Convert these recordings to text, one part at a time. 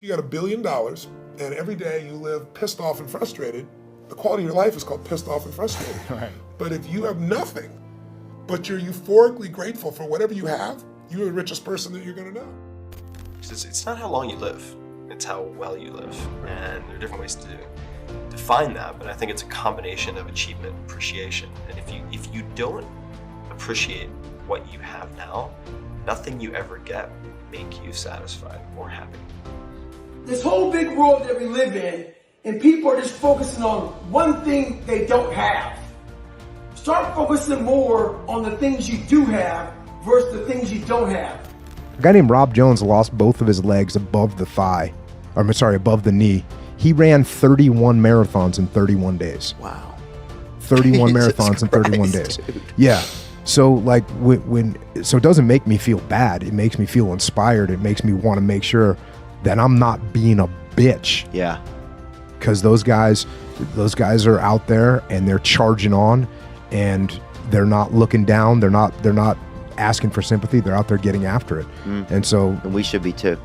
You got $1 billion, and every day you live pissed off and frustrated. The quality of your life is called pissed off and frustrated. Right. But if you have nothing, but you're euphorically grateful for whatever you have, you're the richest person that you're gonna know. It's not how long you live, it's how well you live. And there are different ways to define that, but I think it's a combination of achievement and appreciation. And if you don't appreciate what you have now, nothing you ever get will make you satisfied or happy. This whole big world that we live in, and people are just focusing on one thing they don't have. Start focusing more on the things you do have versus the things you don't have. A guy named Rob Jones lost both of his legs above the thigh, above the knee. He ran 31 marathons in 31 days. Wow. 31 marathons in 31 days. Dude. Yeah. So like so it doesn't make me feel bad. It makes me feel inspired. It makes me want to make sure that I'm not being a bitch. Yeah. Because those guys are out there and they're charging on, and they're not looking down. They're not asking for sympathy. They're out there getting after it. And we should be too.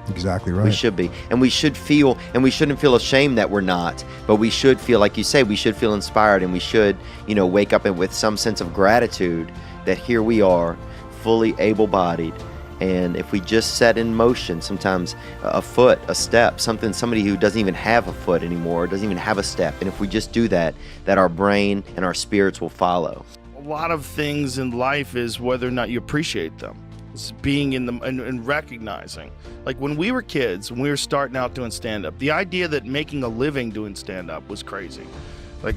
Exactly right. We should be. And we should feel, and we shouldn't feel ashamed that we're not, but we should feel, like you say, we should feel inspired, and we should, wake up with some sense of gratitude that here we are, fully able-bodied. And if we just set in motion, sometimes a foot, a step, somebody who doesn't even have a foot anymore, doesn't even have a step. And if we just do that our brain and our spirits will follow. A lot of things in life is whether or not you appreciate them. It's being in them and recognizing. Like when we were kids, when we were starting out doing stand-up, the idea that making a living doing stand-up was crazy. Like,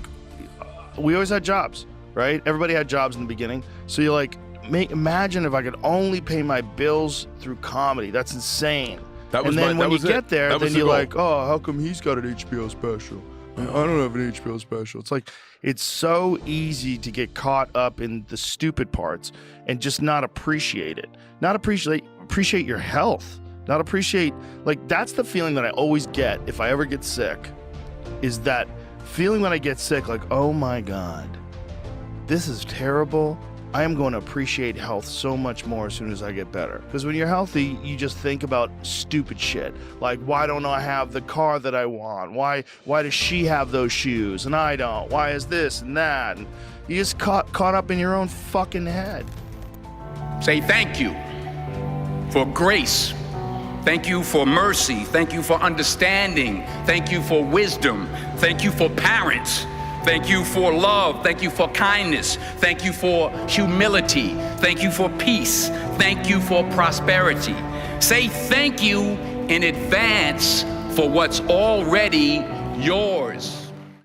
we always had jobs, right? Everybody had jobs in the beginning. So you're like, imagine if I could only pay my bills through comedy. That's insane. And then when you get there, then you're like, oh, how come he's got an HBO special? I don't have an HBO special. It's like, it's so easy to get caught up in the stupid parts and just not appreciate it. Not appreciate your health. Not appreciate, like, that's the feeling that I always get if I ever get sick, is that feeling when I get sick, like, oh my God, this is terrible. I am going to appreciate health so much more as soon as I get better. Because when you're healthy, you just think about stupid shit. Like, why don't I have the car that I want? Why does she have those shoes and I don't? Why is this and that? And you just caught up in your own fucking head. Say thank you for grace. Thank you for mercy. Thank you for understanding. Thank you for wisdom. Thank you for parents. Thank you for love. Thank you for kindness. Thank you for humility. Thank you for peace. Thank you for prosperity. Say thank you in advance for what's already yours.